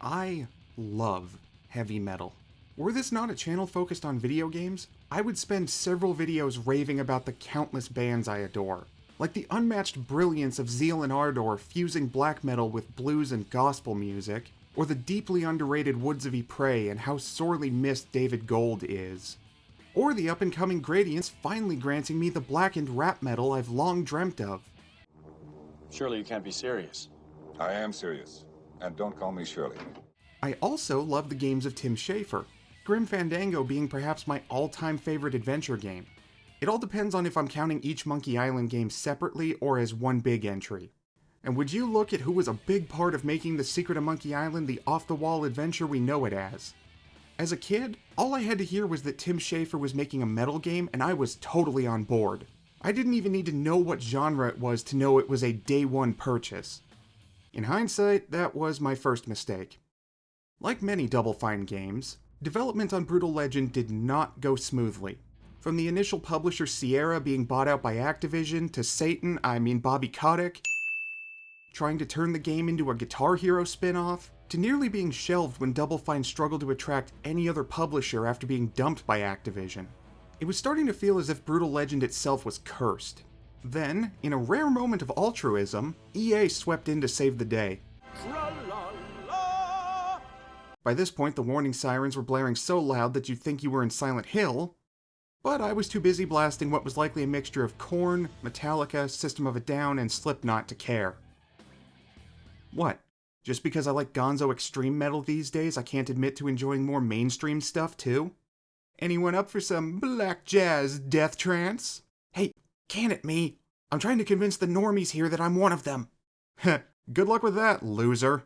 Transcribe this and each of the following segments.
I love heavy metal. Were this not a channel focused on video games, I would spend several videos raving about the countless bands I adore. Like the unmatched brilliance of Zeal and Ardor fusing black metal with blues and gospel music, or the deeply underrated Woods of Ypres and how sorely missed David Gold is. Or the up-and-coming Gradients finally granting me the blackened rap metal I've long dreamt of. Surely you can't be serious. I am serious, and don't call me Shirley. I also love the games of Tim Schafer, Grim Fandango being perhaps my all-time favorite adventure game. It all depends on if I'm counting each Monkey Island game separately or as one big entry. And would you look at who was a big part of making The Secret of Monkey Island the off-the-wall adventure we know it as. As a kid, all I had to hear was that Tim Schafer was making a metal game and I was totally on board. I didn't even need to know what genre it was to know it was a day one purchase. In hindsight, that was my first mistake. Like many Double Fine games, development on Brütal Legend did not go smoothly. From the initial publisher Sierra being bought out by Activision, to Satan, Bobby Kotick, trying to turn the game into a Guitar Hero spin-off, to nearly being shelved when Double Fine struggled to attract any other publisher after being dumped by Activision. It was starting to feel as if Brütal Legend itself was cursed. Then, in a rare moment of altruism, EA swept in to save the day. By this point, the warning sirens were blaring so loud that you'd think you were in Silent Hill, but I was too busy blasting what was likely a mixture of Korn, Metallica, System of a Down, and Slipknot to care. What? Just because I like gonzo extreme metal these days, I can't admit to enjoying more mainstream stuff too? Anyone up for some black jazz death trance? Hey, can it me? I'm trying to convince the normies here that I'm one of them. Heh, good luck with that, loser.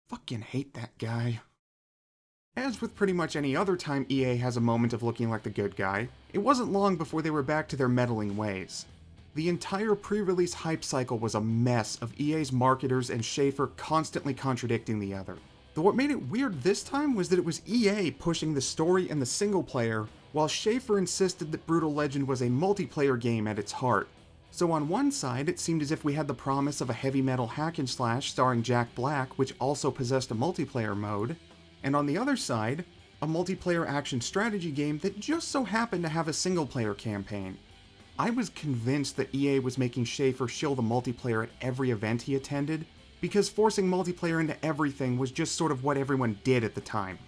Fucking hate that guy. As with pretty much any other time EA has a moment of looking like the good guy, it wasn't long before they were back to their meddling ways. The entire pre-release hype cycle was a mess of EA's marketers and Schafer constantly contradicting the other. Though what made it weird this time was that it was EA pushing the story and the single player, while Schafer insisted that Brütal Legend was a multiplayer game at its heart. So on one side, it seemed as if we had the promise of a heavy metal hack and slash starring Jack Black, which also possessed a multiplayer mode, and on the other side, a multiplayer action strategy game that just so happened to have a single player campaign. I was convinced that EA was making Schafer shill the multiplayer at every event he attended, because forcing multiplayer into everything was just sort of what everyone did at the time.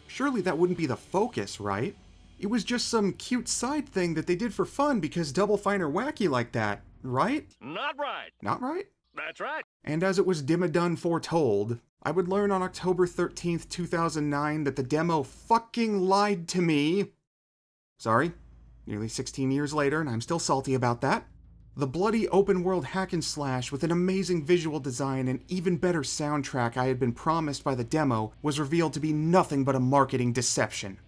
Surely that wouldn't be the focus, right? It was just some cute side thing that they did for fun because Double Fine are wacky like that, right? Not right. Not right? That's right. And as it was Dimmadone foretold, I would learn on October 13th, 2009 that the demo fucking lied to me. Sorry, nearly 16 years later and I'm still salty about that. The bloody open-world hack and slash with an amazing visual design and even better soundtrack I had been promised by the demo was revealed to be nothing but a marketing deception.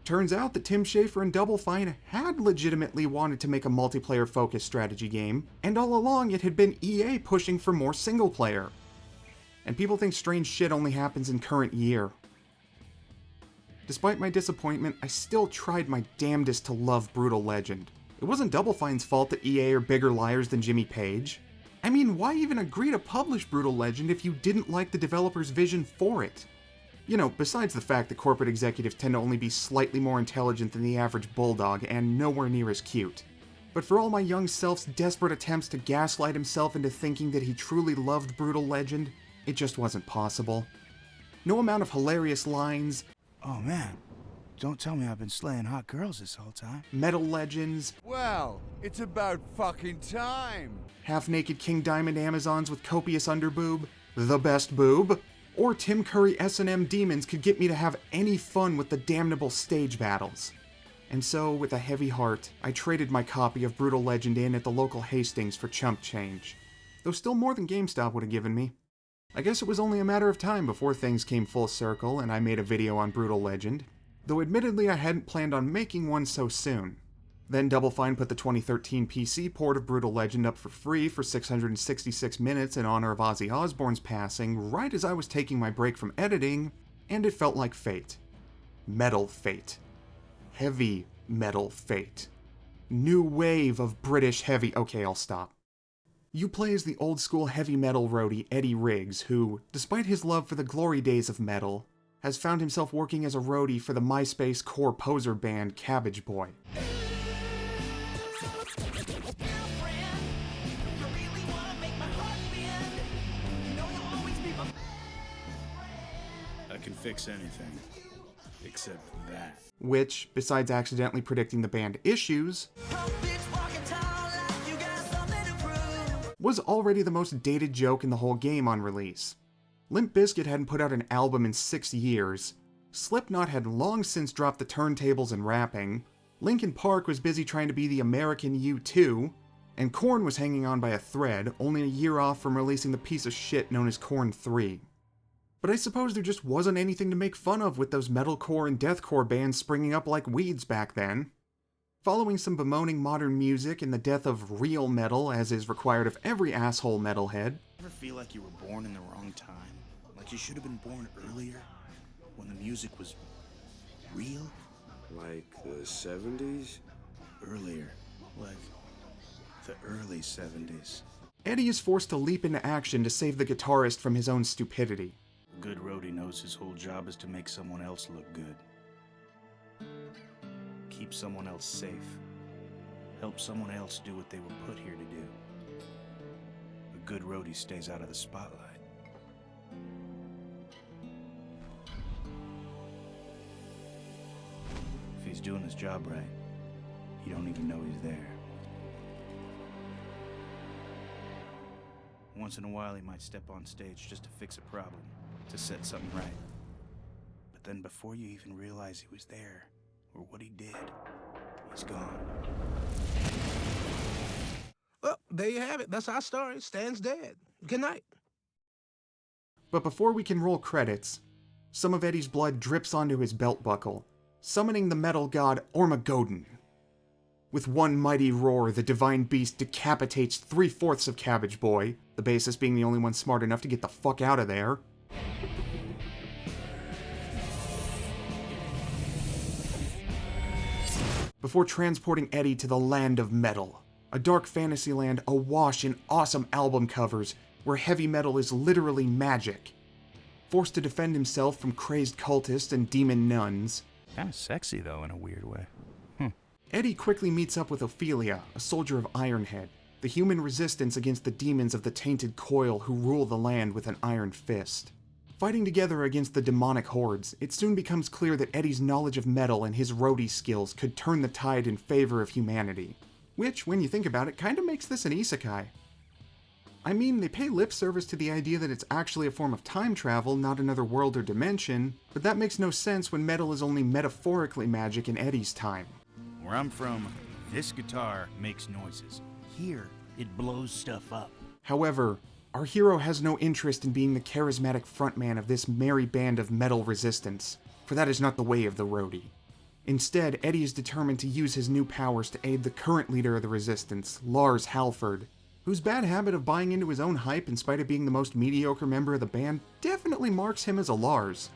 Turns out that Tim Schafer and Double Fine had legitimately wanted to make a multiplayer-focused strategy game, and all along it had been EA pushing for more single-player. And people think strange shit only happens in current year. Despite my disappointment, I still tried my damnedest to love Brütal Legend. It wasn't Double Fine's fault that EA are bigger liars than Jimmy Page. I mean, why even agree to publish Brütal Legend if you didn't like the developer's vision for it? You know, besides the fact that corporate executives tend to only be slightly more intelligent than the average bulldog and nowhere near as cute. But for all my young self's desperate attempts to gaslight himself into thinking that he truly loved Brütal Legend, it just wasn't possible. No amount of hilarious lines, "Oh man, don't tell me I've been slaying hot girls this whole time." metal legends, Well, it's about fucking time. half-naked King Diamond Amazons with copious underboob, the best boob, or Tim Curry S&M demons could get me to have any fun with the damnable stage battles. And so, with a heavy heart, I traded my copy of Brütal Legend in at the local Hastings for chump change. Though still more than GameStop would have given me. I guess it was only a matter of time before things came full circle and I made a video on Brütal Legend, though admittedly I hadn't planned on making one so soon. Then Double Fine put the 2013 PC port of Brütal Legend up for free for 666 minutes in honor of Ozzy Osbourne's passing right as I was taking my break from editing, and it felt like fate. Metal fate. Heavy metal fate. New wave of British heavy... Okay, I'll stop. You play as the old-school heavy metal roadie Eddie Riggs, who, despite his love for the glory days of metal, has found himself working as a roadie for the MySpace core poser band Cabbage Boy. I can fix anything, except that. Which, besides accidentally predicting the band Issues, was already the most dated joke in the whole game on release. Limp Bizkit hadn't put out an album in 6 years, Slipknot had long since dropped the turntables and rapping, Linkin Park was busy trying to be the American U2, and Korn was hanging on by a thread, only a year off from releasing the piece of shit known as Korn 3. But I suppose there just wasn't anything to make fun of with those metalcore and deathcore bands springing up like weeds back then. Following some bemoaning modern music and the death of real metal, as is required of every asshole metalhead. Ever feel like you were born in the wrong time? Like you should have been born earlier? When the music was real? Like the 70s? Earlier. Like the early 70s. Eddie is forced to leap into action to save the guitarist from his own stupidity. A good roadie knows his whole job is to make someone else look good. Keep someone else safe. Help someone else do what they were put here to do. A good roadie stays out of the spotlight. If he's doing his job right, you don't even know he's there. Once in a while, he might step on stage just to fix a problem, to set something right. But then before you even realize he was there, or what he did, he's gone. Well, there you have it. That's our story. Stan's dead. Good night. But before we can roll credits, some of Eddie's blood drips onto his belt buckle, summoning the metal god Ormagoden. With one mighty roar, the divine beast decapitates 3/4 of Cabbage Boy, the bassist being the only one smart enough to get the fuck out of there. Before transporting Eddie to the land of metal, a dark fantasy land awash in awesome album covers where heavy metal is literally magic. Forced to defend himself from crazed cultists and demon nuns. Kinda sexy, though, in a weird way. Eddie quickly meets up with Ophelia, a soldier of Ironhead, the human resistance against the demons of the tainted coil who rule the land with an iron fist. Fighting together against the demonic hordes, it soon becomes clear that Eddie's knowledge of metal and his roadie skills could turn the tide in favor of humanity. Which, when you think about it, kinda makes this an isekai. I mean, they pay lip service to the idea that it's actually a form of time travel, not another world or dimension, but that makes no sense when metal is only metaphorically magic in Eddie's time. Where I'm from, this guitar makes noises. Here, it blows stuff up. However, our hero has no interest in being the charismatic frontman of this merry band of metal resistance, for that is not the way of the roadie. Instead, Eddie is determined to use his new powers to aid the current leader of the resistance, Lars Halford, whose bad habit of buying into his own hype in spite of being the most mediocre member of the band definitely marks him as a Lars.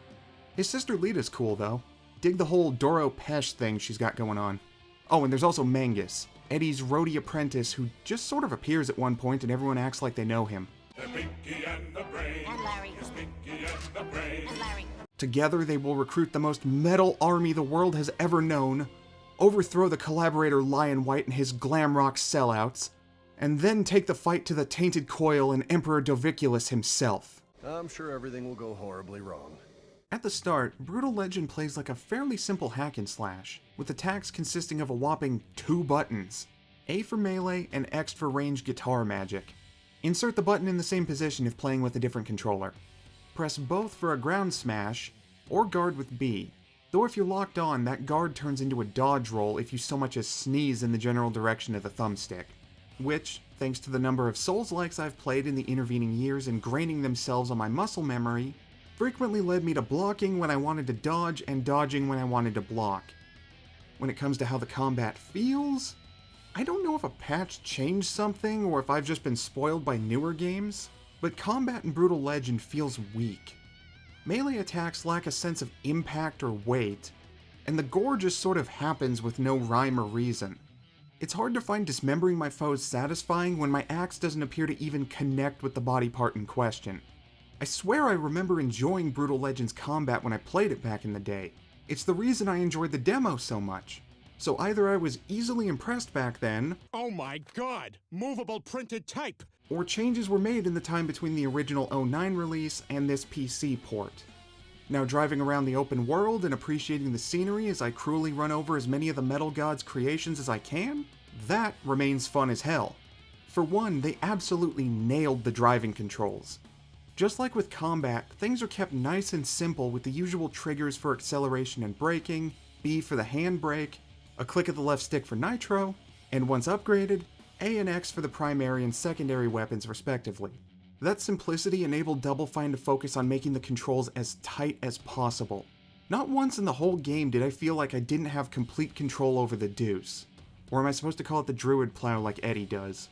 His sister Lita's cool though. Dig the whole Doro Pesh thing she's got going on. Oh, and there's also Mangus, Eddie's roadie apprentice who just sort of appears at one point and everyone acts like they know him. The Pinky and the Brain. And Larry. It's Pinky and the Brain. And Larry. Together, they will recruit the most metal army the world has ever known, overthrow the collaborator Lion White and his glam rock sellouts, and then take the fight to the Tainted Coil and Emperor Doviculus himself. I'm sure everything will go horribly wrong. At the start, Brutal Legend plays like a fairly simple hack and slash, with attacks consisting of a whopping 2 buttons, A for melee and X for ranged guitar magic. Insert the button in the same position if playing with a different controller. Press both for a ground smash, or guard with B, though if you're locked on, that guard turns into a dodge roll if you so much as sneeze in the general direction of the thumbstick. Which, thanks to the number of Souls-likes I've played in the intervening years ingraining themselves on my muscle memory, frequently led me to blocking when I wanted to dodge and dodging when I wanted to block. When it comes to how the combat feels, I don't know if a patch changed something or if I've just been spoiled by newer games, but combat in Brutal Legend feels weak. Melee attacks lack a sense of impact or weight, and the gore just sort of happens with no rhyme or reason. It's hard to find dismembering my foes satisfying when my axe doesn't appear to even connect with the body part in question. I swear I remember enjoying Brutal Legends combat when I played it back in the day. It's the reason I enjoyed the demo so much. So either I was easily impressed back then, Oh my god! Movable printed type! or changes were made in the time between the original 09 release and this PC port. Now driving around the open world and appreciating the scenery as I cruelly run over as many of the Metal God's creations as I can, that remains fun as hell. For one, they absolutely nailed the driving controls. Just like with combat, things are kept nice and simple with the usual triggers for acceleration and braking, B for the handbrake, a click of the left stick for nitro, and once upgraded, A and X for the primary and secondary weapons respectively. That simplicity enabled Double Fine to focus on making the controls as tight as possible. Not once in the whole game did I feel like I didn't have complete control over the deuce. Or am I supposed to call it the Druid Plow like Eddie does?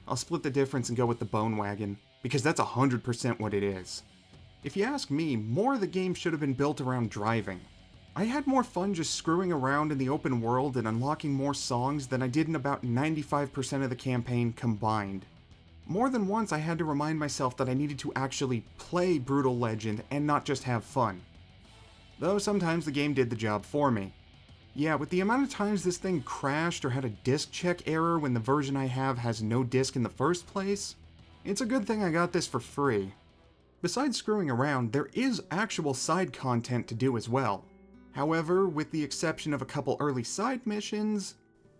I'll split the difference and go with the Bone Wagon, because that's 100% what it is. If you ask me, more of the game should have been built around driving. I had more fun just screwing around in the open world and unlocking more songs than I did in about 95% of the campaign combined. More than once I had to remind myself that I needed to actually play Brutal Legend and not just have fun. Though sometimes the game did the job for me. Yeah, with the amount of times this thing crashed or had a disk check error when the version I have has no disk in the first place, it's a good thing I got this for free. Besides screwing around, there is actual side content to do as well. However, with the exception of a couple early side missions,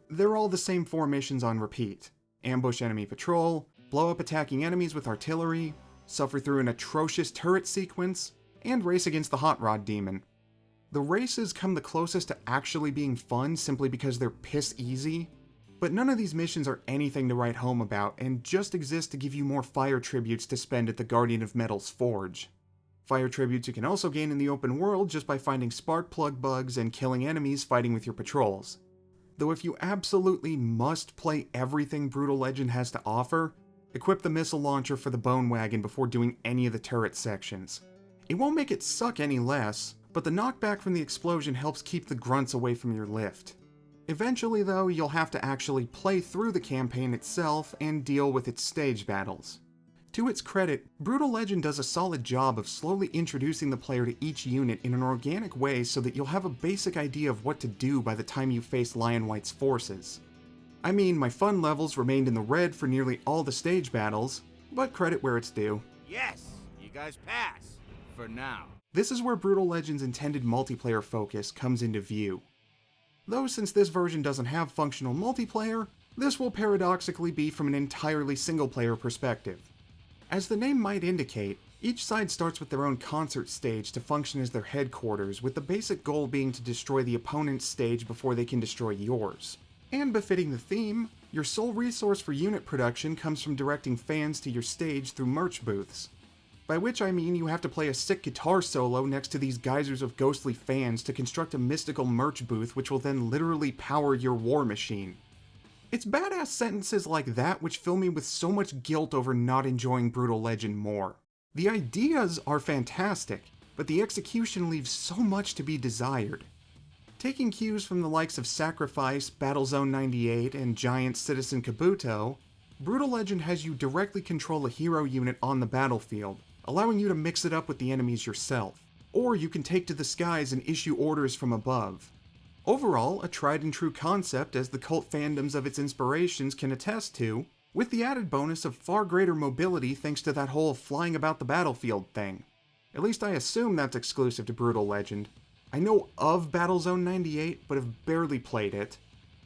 they're all the same 4 missions on repeat. Ambush enemy patrol, blow up attacking enemies with artillery, suffer through an atrocious turret sequence, and race against the Hot Rod Demon. The races come the closest to actually being fun simply because they're piss easy, but none of these missions are anything to write home about and just exist to give you more fire tributes to spend at the Guardian of Metal's Forge. Fire tributes you can also gain in the open world just by finding spark plug bugs and killing enemies fighting with your patrols. Though if you absolutely must play everything Brutal Legend has to offer, equip the missile launcher for the Bone Wagon before doing any of the turret sections. It won't make it suck any less, but the knockback from the explosion helps keep the grunts away from your lift. Eventually though, you'll have to actually play through the campaign itself and deal with its stage battles. To its credit, Brutal Legend does a solid job of slowly introducing the player to each unit in an organic way so that you'll have a basic idea of what to do by the time you face Lion White's forces. I mean, my fun levels remained in the red for nearly all the stage battles, but credit where it's due. Yes, you guys pass. For now. This is where Brutal Legend's intended multiplayer focus comes into view. Though since this version doesn't have functional multiplayer, this will paradoxically be from an entirely single-player perspective. As the name might indicate, each side starts with their own concert stage to function as their headquarters, with the basic goal being to destroy the opponent's stage before they can destroy yours. And befitting the theme, your sole resource for unit production comes from directing fans to your stage through merch booths. By which I mean you have to play a sick guitar solo next to these geysers of ghostly fans to construct a mystical merch booth which will then literally power your war machine. It's badass sentences like that which fill me with so much guilt over not enjoying Brutal Legend more. The ideas are fantastic, but the execution leaves so much to be desired. Taking cues from the likes of Sacrifice, Battlezone 98, and Giant Citizen Kabuto, Brutal Legend has you directly control a hero unit on the battlefield, allowing you to mix it up with the enemies yourself. Or you can take to the skies and issue orders from above. Overall, a tried and true concept as the cult fandoms of its inspirations can attest to, with the added bonus of far greater mobility thanks to that whole flying about the battlefield thing. At least I assume that's exclusive to Brutal Legend. I know of Battlezone 98, but have barely played it.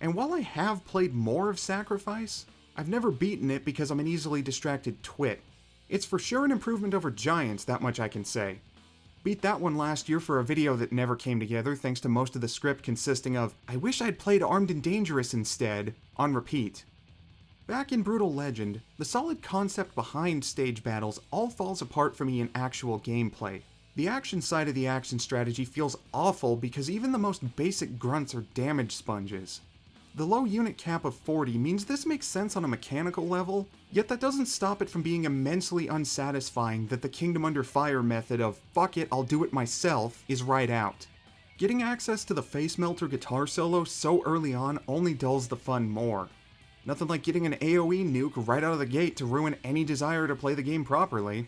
And while I have played more of Sacrifice, I've never beaten it because I'm an easily distracted twit. It's for sure an improvement over Giants, that much I can say. Beat that one last year for a video that never came together thanks to most of the script consisting of "I wish I'd played Armed and Dangerous instead" on repeat. Back in Brutal Legend, the solid concept behind stage battles all falls apart for me in actual gameplay. The action side of the action strategy feels awful because even the most basic grunts are damage sponges. The low unit cap of 40 means this makes sense on a mechanical level, yet that doesn't stop it from being immensely unsatisfying that the Kingdom Under Fire method of "fuck it, I'll do it myself" is right out. Getting access to the face melter guitar solo so early on only dulls the fun more. Nothing like getting an AoE nuke right out of the gate to ruin any desire to play the game properly.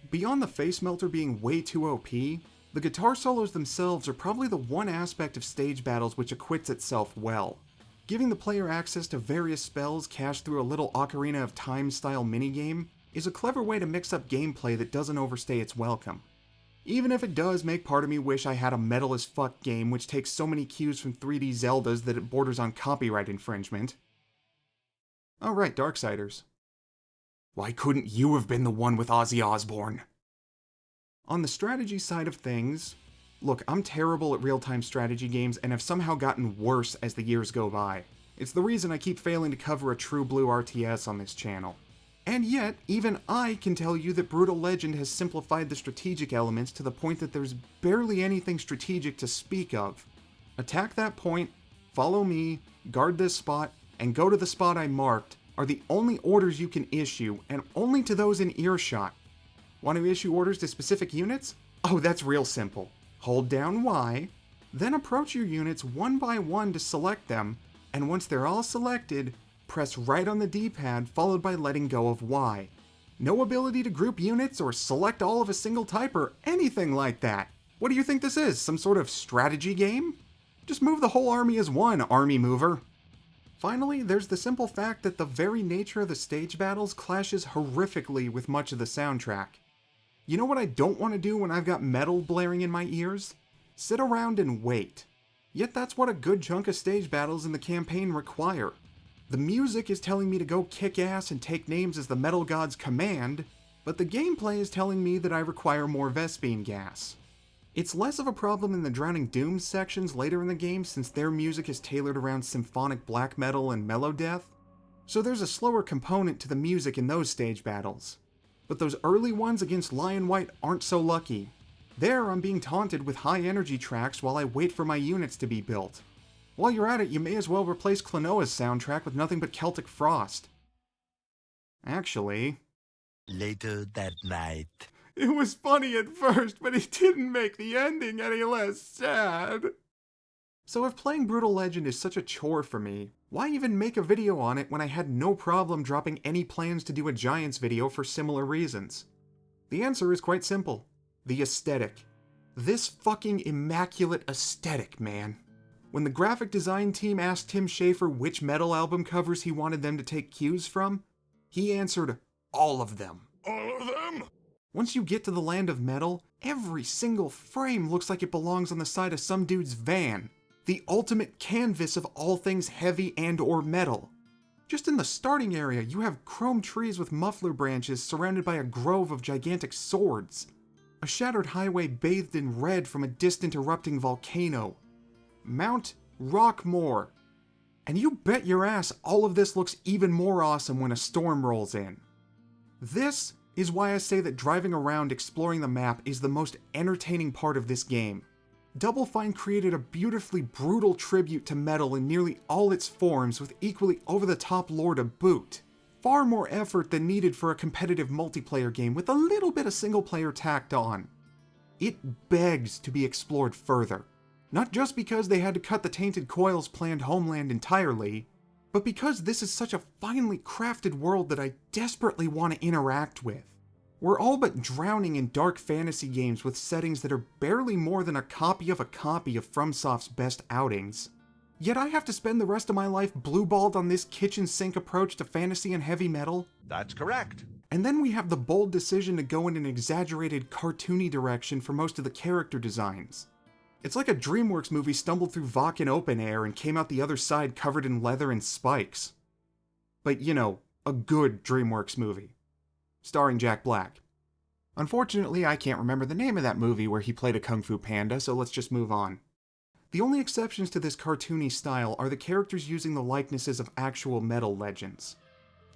Beyond the face melter being way too OP, the guitar solos themselves are probably the one aspect of stage battles which acquits itself well. Giving the player access to various spells cached through a little Ocarina of Time style minigame is a clever way to mix up gameplay that doesn't overstay its welcome. Even if it does make part of me wish I had a metal as fuck game which takes so many cues from 3D Zeldas that it borders on copyright infringement. Alright, Darksiders. Why couldn't you have been the one with Ozzy Osbourne? On the strategy side of things, look, I'm terrible at real-time strategy games and have somehow gotten worse as the years go by. It's the reason I keep failing to cover a true blue RTS on this channel. And yet, even I can tell you that Brütal Legend has simplified the strategic elements to the point that there's barely anything strategic to speak of. Attack that point, follow me, guard this spot, and go to the spot I marked are the only orders you can issue, and only to those in earshot. Want to issue orders to specific units? Oh, that's real simple. Hold down Y, then approach your units one by one to select them, and once they're all selected, press right on the D-pad followed by letting go of Y. No ability to group units or select all of a single type or anything like that. What do you think this is, some sort of strategy game? Just move the whole army as one, army mover. Finally, there's the simple fact that the very nature of the stage battles clashes horrifically with much of the soundtrack. You know what I don't want to do when I've got metal blaring in my ears? Sit around and wait. Yet that's what a good chunk of stage battles in the campaign require. The music is telling me to go kick ass and take names as the metal gods command, but the gameplay is telling me that I require more Vespene gas. It's less of a problem in the Drowning Dooms sections later in the game since their music is tailored around symphonic black metal and melodeath, so there's a slower component to the music in those stage battles. But those early ones against Lion White aren't so lucky. There I'm being taunted with high energy tracks while I wait for my units to be built. While you're at it, you may as well replace Klonoa's soundtrack with nothing but Celtic Frost. Actually... Later that night... It was funny at first, but it didn't make the ending any less sad. So if playing Brütal Legend is such a chore for me, why even make a video on it when I had no problem dropping any plans to do a Giants video for similar reasons? The answer is quite simple. The aesthetic. This fucking immaculate aesthetic, man. When the graphic design team asked Tim Schafer which metal album covers he wanted them to take cues from, he answered, all of them. All of them? Once you get to the land of metal, every single frame looks like it belongs on the side of some dude's van. The ultimate canvas of all things heavy and or metal. Just in the starting area, you have chrome trees with muffler branches surrounded by a grove of gigantic swords. A shattered highway bathed in red from a distant erupting volcano. Mount Rockmore. And you bet your ass all of this looks even more awesome when a storm rolls in. This is why I say that driving around exploring the map is the most entertaining part of this game. Double Fine created a beautifully brutal tribute to metal in nearly all its forms with equally over-the-top lore to boot. Far more effort than needed for a competitive multiplayer game with a little bit of single-player tacked on. It begs to be explored further. Not just because they had to cut the Tainted Coil's planned homeland entirely, but because this is such a finely crafted world that I desperately want to interact with. We're all but drowning in dark fantasy games with settings that are barely more than a copy of FromSoft's best outings. Yet I have to spend the rest of my life blue-balled on this kitchen sink approach to fantasy and heavy metal? That's correct. And then we have the bold decision to go in an exaggerated, cartoony direction for most of the character designs. It's like a DreamWorks movie stumbled through Vakken open air and came out the other side covered in leather and spikes. But, you know, a good DreamWorks movie. Starring Jack Black. Unfortunately, I can't remember the name of that movie where he played a Kung Fu Panda, so let's just move on. The only exceptions to this cartoony style are the characters using the likenesses of actual metal legends.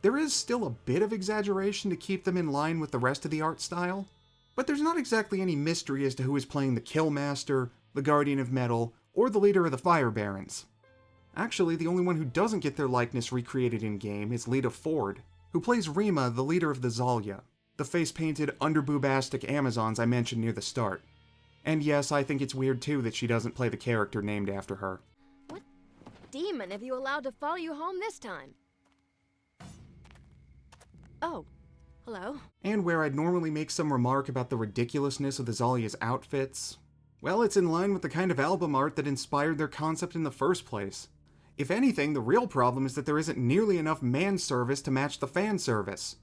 There is still a bit of exaggeration to keep them in line with the rest of the art style, but there's not exactly any mystery as to who is playing the Killmaster, the Guardian of Metal, or the leader of the Fire Barons. Actually, the only one who doesn't get their likeness recreated in-game is Lita Ford, who plays Rima, the leader of the Zalya, the face-painted, underboobastic Amazons I mentioned near the start. And yes, I think it's weird too that she doesn't play the character named after her. What demon have you allowed to follow you home this time? Oh, hello. And where I'd normally make some remark about the ridiculousness of the Zalia's outfits, well, it's in line with the kind of album art that inspired their concept in the first place. If anything, the real problem is that there isn't nearly enough man service to match the fan service.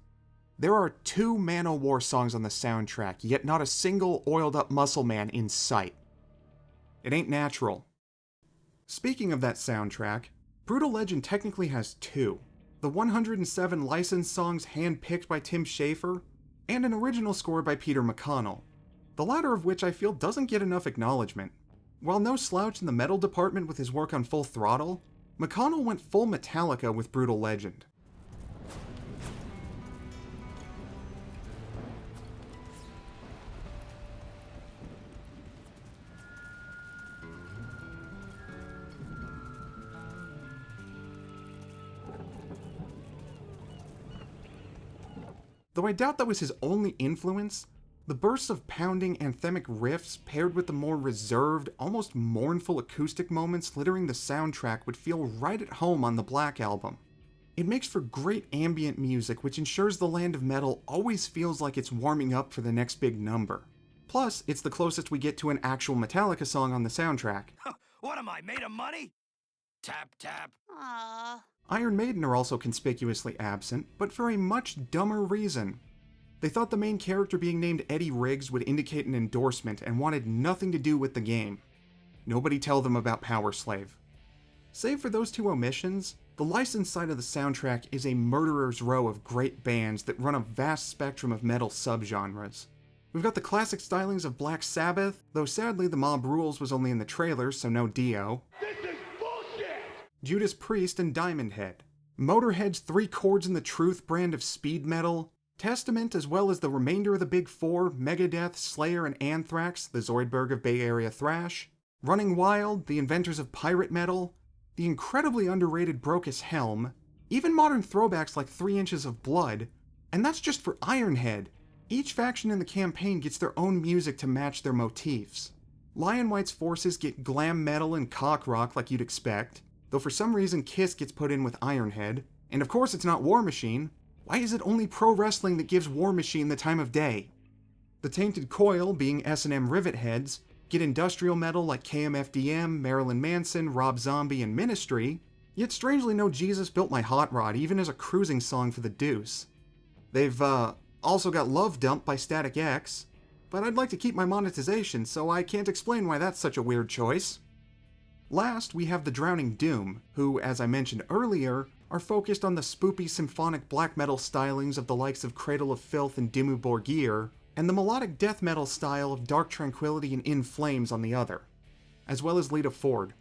There are 2 Man-O-War songs on the soundtrack, yet not a single oiled-up muscle man in sight. It ain't natural. Speaking of that soundtrack, Brütal Legend technically has 2. The 107 licensed songs hand-picked by Tim Schafer, and an original score by Peter McConnell, the latter of which I feel doesn't get enough acknowledgement. While no slouch in the metal department with his work on Full Throttle, McConnell went full Metallica with Brütal Legend. Though I doubt that was his only influence, the bursts of pounding anthemic riffs paired with the more reserved, almost mournful acoustic moments littering the soundtrack would feel right at home on the Black Album. It makes for great ambient music which ensures the land of metal always feels like it's warming up for the next big number. Plus, it's the closest we get to an actual Metallica song on the soundtrack. What am I, made of money? Tap, tap. Aww. Iron Maiden are also conspicuously absent, but for a much dumber reason. They thought the main character being named Eddie Riggs would indicate an endorsement and wanted nothing to do with the game. Nobody tell them about Power Slave. Save for those 2 omissions, the licensed side of the soundtrack is a murderer's row of great bands that run a vast spectrum of metal subgenres. We've got the classic stylings of Black Sabbath, though sadly the Mob Rules was only in the trailers, so no Dio. This is bullshit! Judas Priest and Diamond Head. Motorhead's 3 Chords in the Truth brand of speed metal. Testament, as well as the remainder of the Big Four, Megadeth, Slayer, and Anthrax, the Zoidberg of Bay Area thrash. Running Wild, the inventors of pirate metal. The incredibly underrated Brokus Helm. Even modern throwbacks like 3 Inches of Blood. And that's just for Ironhead. Each faction in the campaign gets their own music to match their motifs. Lion White's forces get glam metal and cock rock like you'd expect, though for some reason Kiss gets put in with Ironhead, and of course it's not War Machine. Why is it only pro wrestling that gives War Machine the time of day? The Tainted Coil, being S&M Rivet Heads, get industrial metal like KMFDM, Marilyn Manson, Rob Zombie, and Ministry, yet strangely no Jesus Built My Hot Rod even as a cruising song for the Deuce. They've, also got Love Dump by Static X, but I'd like to keep my monetization, so I can't explain why that's such a weird choice. Last, we have the Drowning Doom, who, as I mentioned earlier, are focused on the spoopy symphonic black metal stylings of the likes of Cradle of Filth and Dimmu Borgir, and the melodic death metal style of Dark Tranquillity and In Flames on the other, as well as Lita Ford,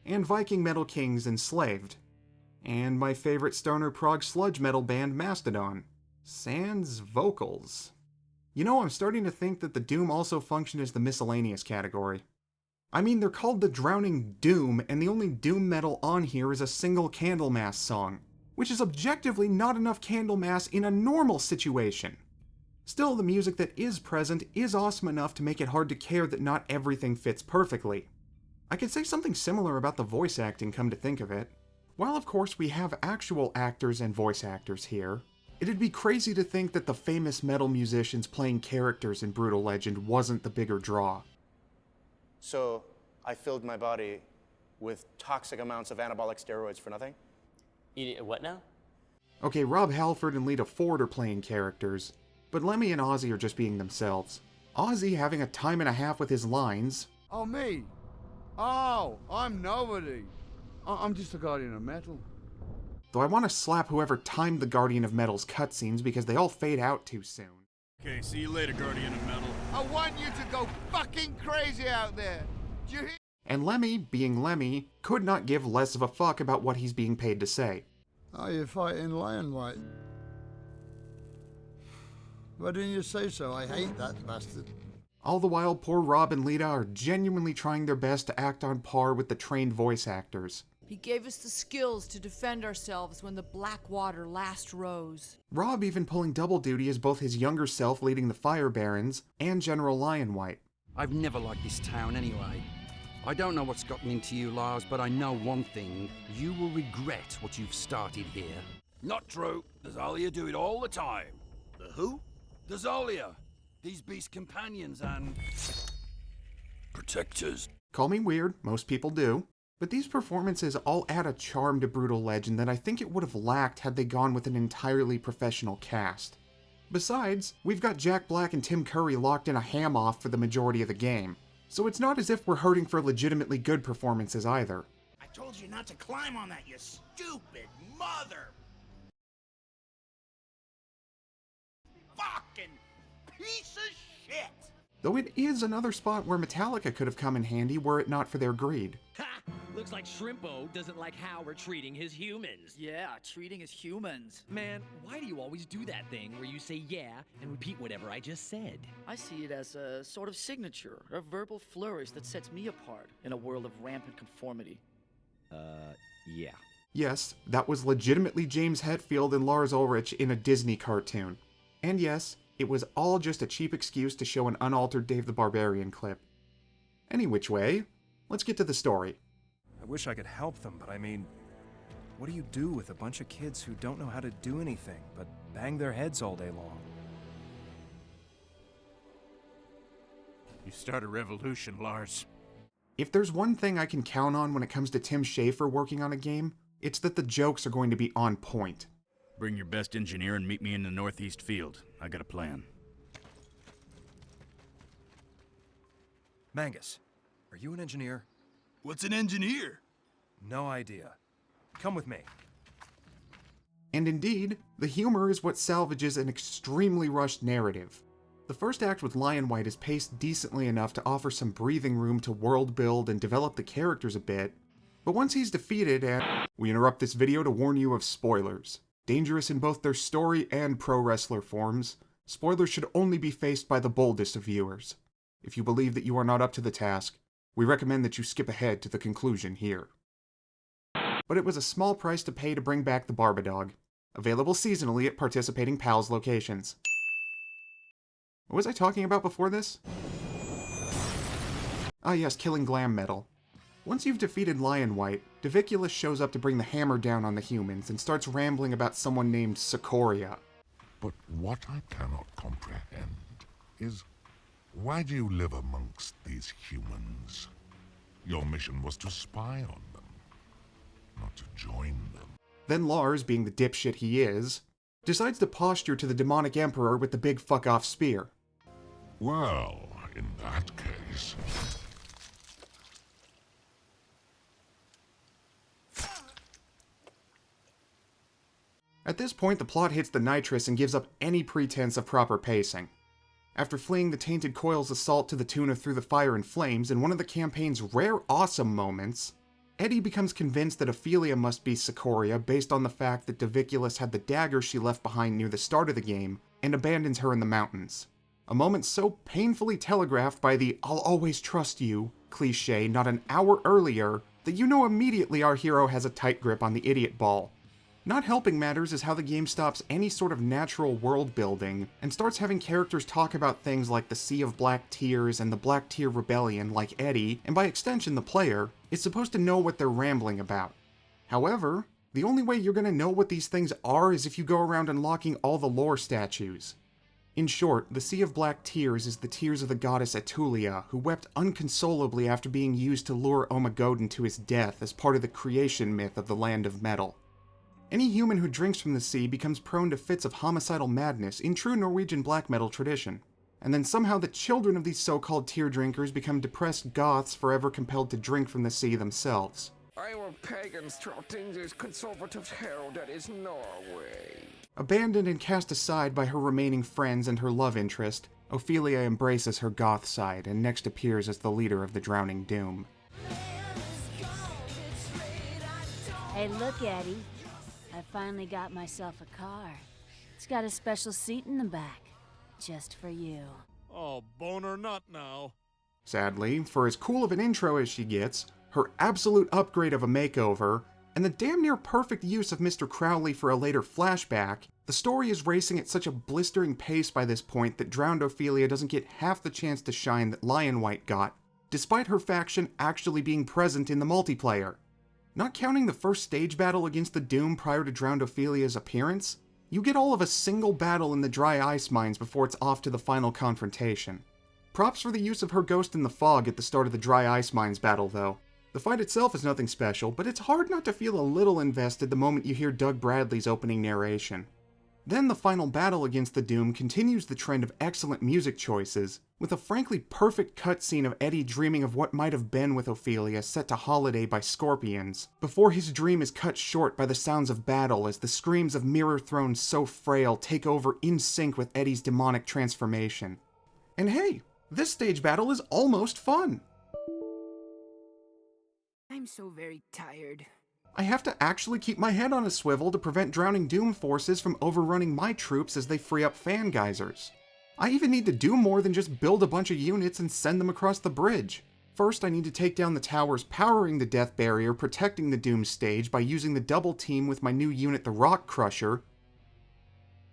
and Viking Metal Kings Enslaved, and my favorite stoner prog sludge metal band Mastodon, sans vocals. You know, I'm starting to think that the Doom also function as the miscellaneous category. I mean, they're called the Drowning Doom, and the only Doom metal on here is a single Candlemass song, which is objectively not enough Candlemass in a normal situation. Still, the music that is present is awesome enough to make it hard to care that not everything fits perfectly. I could say something similar about the voice acting, come to think of it. While of course we have actual actors and voice actors here, it'd be crazy to think that the famous metal musicians playing characters in Brütal Legend wasn't the bigger draw. So, I filled my body with toxic amounts of anabolic steroids for nothing? What now? Okay, Rob Halford and Lita Ford are playing characters, but Lemmy and Ozzy are just being themselves. Ozzy having a time and a half with his lines. Oh, me? Oh, I'm nobody. I'm just a guardian of metal. Though I want to slap whoever timed the Guardian of Metal's cutscenes because they all fade out too soon. Okay, see you later, Guardian of Metal. I want you to go fucking crazy out there. Do you hear? And Lemmy, being Lemmy, could not give less of a fuck about what he's being paid to say. Oh, you're fighting Lion White. Why didn't you say so? I hate that bastard. All the while, poor Rob and Lita are genuinely trying their best to act on par with the trained voice actors. He gave us the skills to defend ourselves when the Blackwater last rose. Rob even pulling double duty as both his younger self leading the Fire Barons and General Lion White. I've never liked this town anyway. I don't know what's gotten into you, Lars, but I know one thing. You will regret what you've started here. Not true. The Zolia do it all the time. The who? The Zolia. These beast companions and... protectors. Call me weird, most people do. But these performances all add a charm to Brütal Legend that I think it would have lacked had they gone with an entirely professional cast. Besides, we've got Jack Black and Tim Curry locked in a ham-off for the majority of the game, so it's not as if we're hurting for legitimately good performances either. I told you not to climb on that, you stupid mother! Fucking piece of shit! Though it is another spot where Metallica could have come in handy were it not for their greed. Ha! Looks like Shrimpo doesn't like how we're treating his humans. Yeah, treating his humans. Man, why do you always do that thing where you say yeah and repeat whatever I just said? I see it as a sort of signature, a verbal flourish that sets me apart in a world of rampant conformity. Yeah. Yes, that was legitimately James Hetfield and Lars Ulrich in a Disney cartoon. And yes, it was all just a cheap excuse to show an unaltered Dave the Barbarian clip. Any which way, let's get to the story. I wish I could help them, but I mean, what do you do with a bunch of kids who don't know how to do anything but bang their heads all day long? You start a revolution, Lars. If there's one thing I can count on when it comes to Tim Schafer working on a game, it's that the jokes are going to be on point. Bring your best engineer and meet me in the northeast field. I got a plan. Mangus, are you an engineer? What's an engineer? No idea. Come with me. And indeed, the humor is what salvages an extremely rushed narrative. The first act with Lion White is paced decently enough to offer some breathing room to world build and develop the characters a bit, but once he's defeated and... We interrupt this video to warn you of spoilers. Dangerous in both their story and pro wrestler forms, spoilers should only be faced by the boldest of viewers. If you believe that you are not up to the task, we recommend that you skip ahead to the conclusion here. But it was a small price to pay to bring back the Barbadog, available seasonally at participating PALS locations. What was I talking about before this? Ah yes, killing glam metal. Once you've defeated Lion White, Diviculus shows up to bring the hammer down on the humans and starts rambling about someone named Sikoria. But what I cannot comprehend is, why do you live amongst these humans? Your mission was to spy on them, not to join them. Then Lars, being the dipshit he is, decides to posture to the demonic emperor with the big fuck-off spear. Well, in that case... At this point, the plot hits the nitrous and gives up any pretense of proper pacing. After fleeing the Tainted Coil's assault to the tune of Through the Fire and Flames in one of the campaign's rare awesome moments, Eddie becomes convinced that Ophelia must be Sikoria based on the fact that Diviculus had the dagger she left behind near the start of the game and abandons her in the mountains. A moment so painfully telegraphed by the "I'll always trust you" cliche not an hour earlier that you know immediately our hero has a tight grip on the idiot ball. Not helping matters is how the game stops any sort of natural world building and starts having characters talk about things like the Sea of Black Tears and the Black Tear Rebellion like Eddie, and by extension the player, is supposed to know what they're rambling about. However, the only way you're going to know what these things are is if you go around unlocking all the lore statues. In short, the Sea of Black Tears is the tears of the goddess Etulia, who wept unconsolably after being used to lure Omegodon to his death as part of the creation myth of the Land of Metal. Any human who drinks from the sea becomes prone to fits of homicidal madness in true Norwegian black metal tradition. And then somehow the children of these so-called tear drinkers become depressed goths forever compelled to drink from the sea themselves. I will pagans trotting this conservative hell that is Norway. Abandoned and cast aside by her remaining friends and her love interest, Ophelia embraces her goth side and next appears as the leader of the Drowning Doom. Hey, look, Eddie. I finally got myself a car. It's got a special seat in the back, just for you. Oh, boner nut now. Sadly, for as cool of an intro as she gets, her absolute upgrade of a makeover, and the damn near perfect use of Mr. Crowley for a later flashback, the The story is racing at such a blistering pace by this point that drowned Ophelia doesn't get half the chance to shine that Lionwhite got, despite her faction actually being present in the multiplayer. Not counting the first stage battle against the Doom prior to drowned Ophelia's appearance, you get all of a single battle in the dry ice mines before it's off to the final confrontation. Props for the use of her ghost in the fog at the start of the dry ice mines battle, though. The fight itself is nothing special, but it's hard not to feel a little invested the moment you hear Doug Bradley's opening narration. Then the final battle against the Doom continues the trend of excellent music choices, with a frankly perfect cutscene of Eddie dreaming of what might have been with Ophelia set to Holiday by Scorpions, before his dream is cut short by the sounds of battle as the screams of Mirror Thrones So Frail take over in sync with Eddie's demonic transformation. And hey, this stage battle is almost fun! I'm so very tired. I have to actually keep my head on a swivel to prevent drowning Doom forces from overrunning my troops as they free up fan geysers. I even need to do more than just build a bunch of units and send them across the bridge. First, I need to take down the towers powering the death barrier protecting the Doom stage by using the double team with my new unit, the Rock Crusher.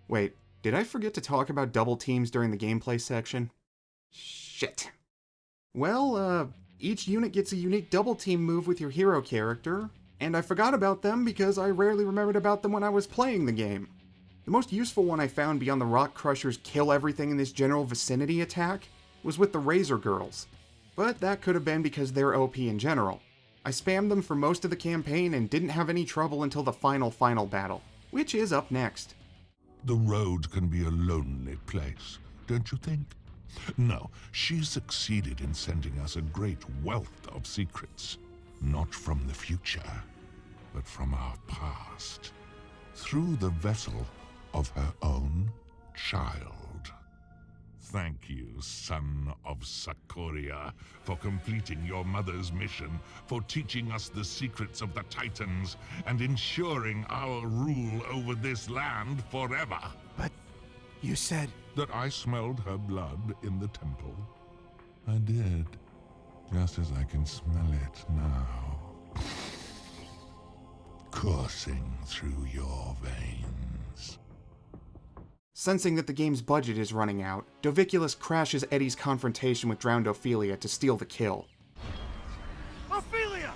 Wait, did I forget to talk about double teams during the gameplay section? Shit. Well, each unit gets a unique double team move with your hero character, and I forgot about them because I rarely remembered about them when I was playing the game. The most useful one I found beyond the Rock Crusher's kill everything in this general vicinity attack was with the Razor Girls, but that could have been because they're OP in general. I spammed them for most of the campaign and didn't have any trouble until the final battle, which is up next. The road can be a lonely place, don't you think? No, she succeeded in sending us a great wealth of secrets. Not from the future, but from our past. Through the vessel of her own child. Thank you, son of Sakoria, for completing your mother's mission, for teaching us the secrets of the Titans, and ensuring our rule over this land forever. But you said... That I smelled her blood in the temple. I did. Just as I can smell it now. Coursing through your veins. Sensing that the game's budget is running out, Doviculus crashes Eddie's confrontation with drowned Ophelia to steal the kill. Ophelia!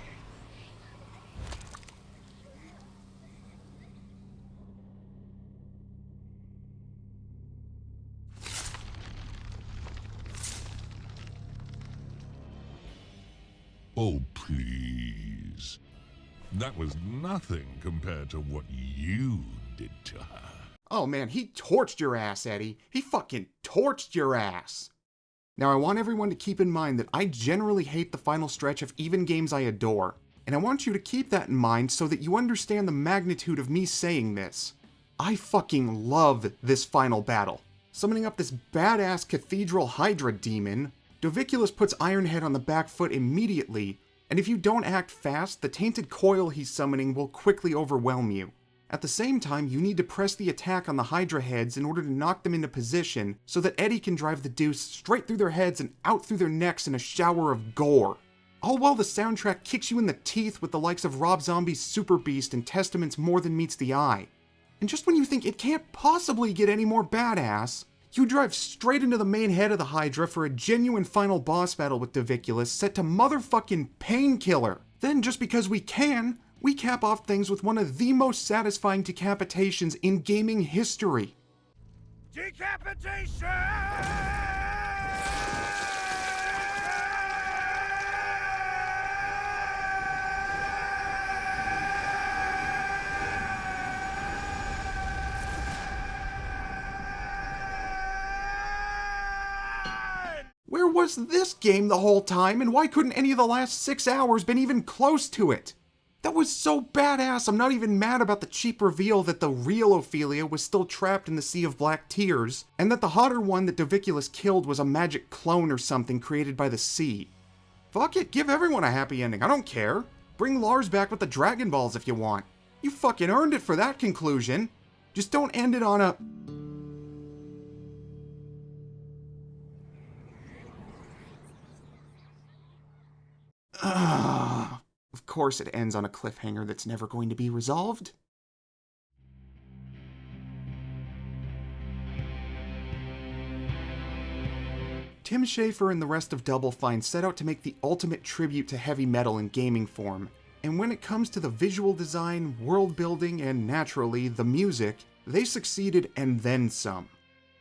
Oh, please. That was nothing compared to what you did to her. Oh man, he torched your ass, Eddie. He fucking torched your ass. Now I want everyone to keep in mind that I generally hate the final stretch of even games I adore, and I want you to keep that in mind so that you understand the magnitude of me saying this. I fucking love this final battle. Summoning up this badass Cathedral Hydra demon, Doviculus puts Ironhead on the back foot immediately, and if you don't act fast, the tainted coil he's summoning will quickly overwhelm you. At the same time, you need to press the attack on the Hydra heads in order to knock them into position so that Eddie can drive the deuce straight through their heads and out through their necks in a shower of gore. All while the soundtrack kicks you in the teeth with the likes of Rob Zombie's Super Beast and Testament's More Than Meets the Eye. And just when you think it can't possibly get any more badass, you drive straight into the main head of the Hydra for a genuine final boss battle with Doviculus set to motherfucking Painkiller. Then, just because we can, we cap off things with one of the most satisfying decapitations in gaming history. Decapitation! Where was this game the whole time, and why couldn't any of the last 6 hours been even close to it? That was so badass, I'm not even mad about the cheap reveal that the real Ophelia was still trapped in the Sea of Black Tears, and that the hotter one that Doviculus killed was a magic clone or something created by the sea. Fuck it, give everyone a happy ending, I don't care. Bring Lars back with the Dragon Balls if you want. You fucking earned it for that conclusion. Just don't end it on a... Of course it ends on a cliffhanger that's never going to be resolved. Tim Schafer and the rest of Double Fine set out to make the ultimate tribute to heavy metal in gaming form, and when it comes to the visual design, world building, and naturally, the music, they succeeded and then some.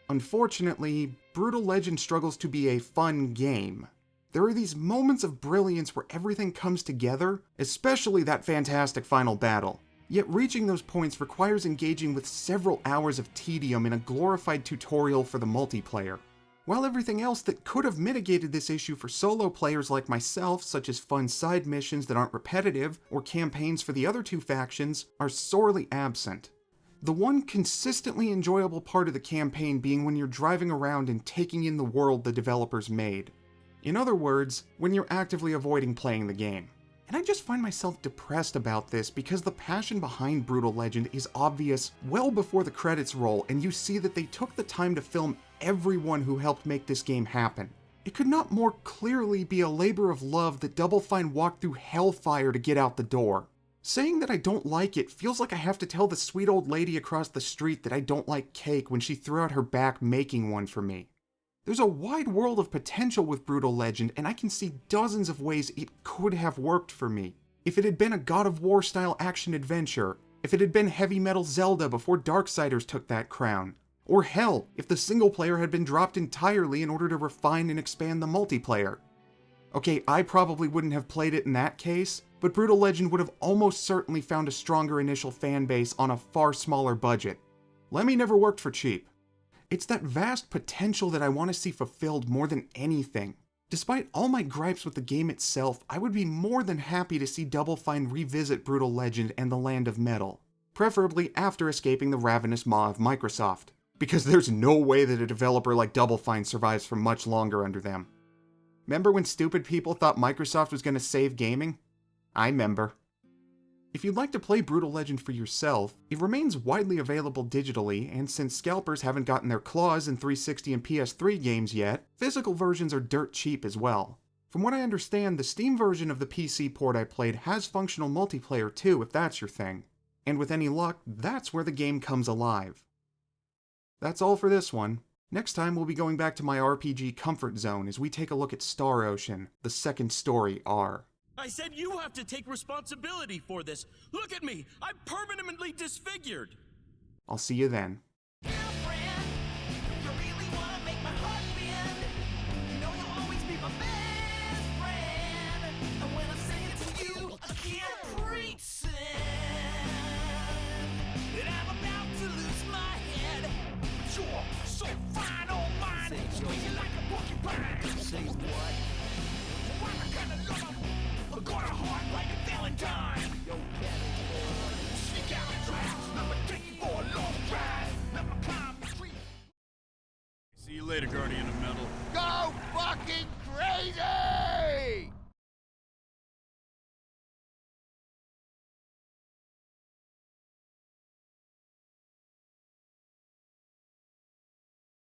Unfortunately, Brütal Legend struggles to be a fun game. There are these moments of brilliance where everything comes together, especially that fantastic final battle. Yet reaching those points requires engaging with several hours of tedium in a glorified tutorial for the multiplayer. While everything else that could have mitigated this issue for solo players like myself, such as fun side missions that aren't repetitive, or campaigns for the other two factions, are sorely absent. The one consistently enjoyable part of the campaign being when you're driving around and taking in the world the developers made. In other words, when you're actively avoiding playing the game. And I just find myself depressed about this because the passion behind Brütal Legend is obvious well before the credits roll, and you see that they took the time to film everyone who helped make this game happen. It could not more clearly be a labor of love that Double Fine walked through hellfire to get out the door. Saying that I don't like it feels like I have to tell the sweet old lady across the street that I don't like cake when she threw out her back making one for me. There's a wide world of potential with Brütal Legend, and I can see dozens of ways it could have worked for me. If it had been a God of War style action adventure, if it had been Heavy Metal Zelda before Darksiders took that crown, or hell, if the single player had been dropped entirely in order to refine and expand the multiplayer. Okay, I probably wouldn't have played it in that case, but Brütal Legend would have almost certainly found a stronger initial fan base on a far smaller budget. Lemmy never worked for cheap. It's that vast potential that I want to see fulfilled more than anything. Despite all my gripes with the game itself, I would be more than happy to see Double Fine revisit Brütal Legend and the Land of Metal, preferably after escaping the ravenous maw of Microsoft, because there's no way that a developer like Double Fine survives for much longer under them. Remember when stupid people thought Microsoft was going to save gaming? I remember. If you'd like to play Brütal Legend for yourself, it remains widely available digitally, and since scalpers haven't gotten their claws in 360 and PS3 games yet, physical versions are dirt cheap as well. From what I understand, the Steam version of the PC port I played has functional multiplayer too, if that's your thing. And with any luck, that's where the game comes alive. That's all for this one. Next time we'll be going back to my RPG comfort zone as we take a look at Star Ocean, the second story R. I said you have to take responsibility for this. Look at me. I'm permanently disfigured. I'll see you then. Say what? Got a heart like a Valentine. Yo, sneak out of tracks. I'ma take you for a long ride. Let me climb the street. See you later, Guardian of